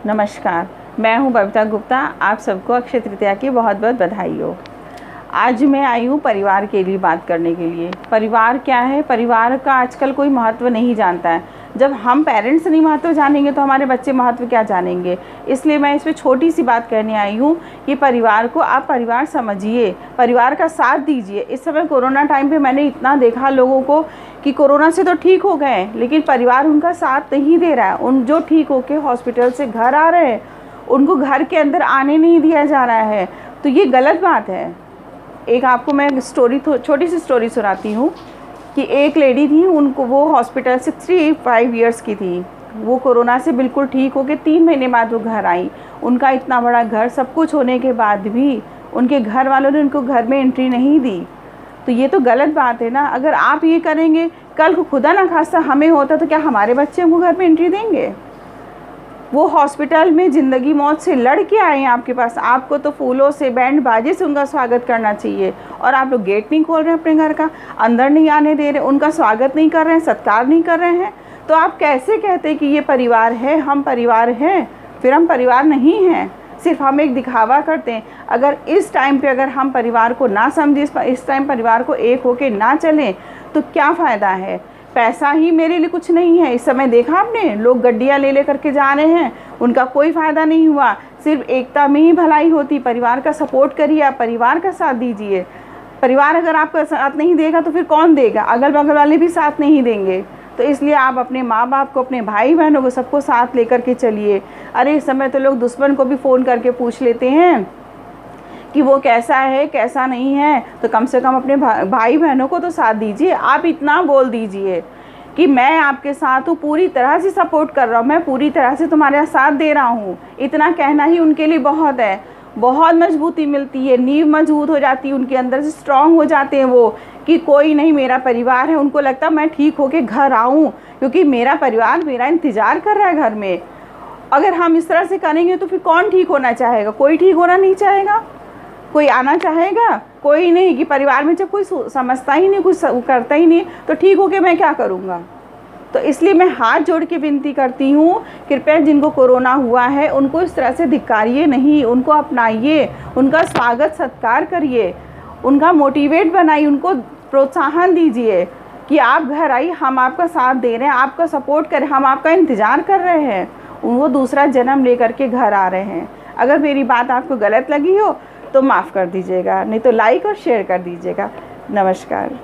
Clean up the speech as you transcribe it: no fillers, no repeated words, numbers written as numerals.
नमस्कार, मैं हूं बबीता गुप्ता। आप सबको अक्षय तृतीया की बहुत बहुत बधाई हो। आज मैं आई हूं परिवार के लिए बात करने के लिए। परिवार क्या है? परिवार का आजकल कोई महत्व नहीं जानता है। जब हम पेरेंट्स नहीं महत्व जानेंगे तो हमारे बच्चे महत्व क्या जानेंगे। इसलिए मैं इस पर छोटी सी बात कहने आई हूँ कि परिवार को आप परिवार समझिए, परिवार का साथ दीजिए। इस समय कोरोना टाइम पे मैंने इतना देखा लोगों को कि कोरोना से तो ठीक हो गए लेकिन परिवार उनका साथ नहीं दे रहा है। उन जो ठीक होके हॉस्पिटल से घर आ रहे हैं उनको घर के अंदर आने नहीं दिया जा रहा है, तो ये गलत बात है। एक आपको मैं छोटी सी स्टोरी सुनाती हूँ कि एक लेडी थी, उनको वो हॉस्पिटल 65 ईयर्स की थी। वो कोरोना से बिल्कुल ठीक होकर 3 महीने बाद वो घर आई। उनका इतना बड़ा घर, सब कुछ होने के बाद भी उनके घर वालों ने उनको घर में एंट्री नहीं दी। तो ये तो गलत बात है ना। अगर आप ये करेंगे, कल को खुदा ना खास्ता हमें होता तो क्या हमारे बच्चे हमको घर में एंट्री देंगे? वो हॉस्पिटल में ज़िंदगी मौत से लड़ के आए हैं आपके पास। आपको तो फूलों से, बैंड बाजे से उनका स्वागत करना चाहिए और आप लोग गेट नहीं खोल रहे हैं अपने घर का, अंदर नहीं आने दे रहे, उनका स्वागत नहीं कर रहे हैं, सत्कार नहीं कर रहे हैं। तो आप कैसे कहते हैं कि ये परिवार है, हम परिवार हैं? फिर हम परिवार नहीं हैं, सिर्फ हम एक दिखावा करते हैं। अगर इस टाइम पे अगर हम परिवार को ना समझें, इस टाइम परिवार को एक होके ना चलें तो क्या फ़ायदा है? पैसा ही मेरे लिए कुछ नहीं है। इस समय देखा आपने, लोग गड्डियाँ ले करके जा रहे हैं, उनका कोई फ़ायदा नहीं हुआ। सिर्फ एकता में ही भलाई होती। परिवार का सपोर्ट करिए, आप परिवार का साथ दीजिए। परिवार अगर आपका साथ नहीं देगा तो फिर कौन देगा? अगल बगल वाले भी साथ नहीं देंगे। तो इसलिए आप अपने माँ बाप को, अपने भाई बहनों को, सबको साथ लेकर के चलिए। अरे इस समय तो लोग दुश्मन को भी फ़ोन करके पूछ लेते हैं कि वो कैसा है कैसा नहीं है। तो कम से कम अपने भाई बहनों को तो साथ दीजिए। आप इतना बोल दीजिए कि मैं आपके साथ हूँ, पूरी तरह से सपोर्ट कर रहा हूँ, मैं पूरी तरह से तुम्हारे साथ दे रहा हूँ। इतना कहना ही उनके लिए बहुत है। बहुत मजबूती मिलती है, नींव मजबूत हो जाती है, उनके अंदर से स्ट्रांग हो जाते हैं वो कि कोई नहीं, मेरा परिवार है। उनको लगता है मैं ठीक होके घर आऊँ क्योंकि मेरा परिवार मेरा इंतज़ार कर रहा है घर में। अगर हम इस तरह से करेंगे तो फिर कौन ठीक होना चाहेगा? कोई ठीक होना नहीं चाहेगा। कोई आना चाहेगा? कोई नहीं। कि परिवार में जब कोई समझता ही नहीं, कुछ करता ही नहीं, तो ठीक होके मैं क्या करूँगा? तो इसलिए मैं हाथ जोड़ के विनती करती हूँ, कृपया जिनको कोरोना हुआ है उनको इस तरह से धिक्कारिए नहीं, उनको अपनाइए, उनका स्वागत सत्कार करिए, उनका मोटिवेट बनाइए, उनको प्रोत्साहन दीजिए कि आप घर आइए, हम आपका साथ दे रहे हैं, आपका सपोर्ट करें, हम आपका इंतज़ार कर रहे हैं। वो दूसरा जन्म लेकर के घर आ रहे हैं। अगर मेरी बात आपको गलत लगी हो तो माफ़ कर दीजिएगा, नहीं तो लाइक और शेयर कर दीजिएगा। नमस्कार।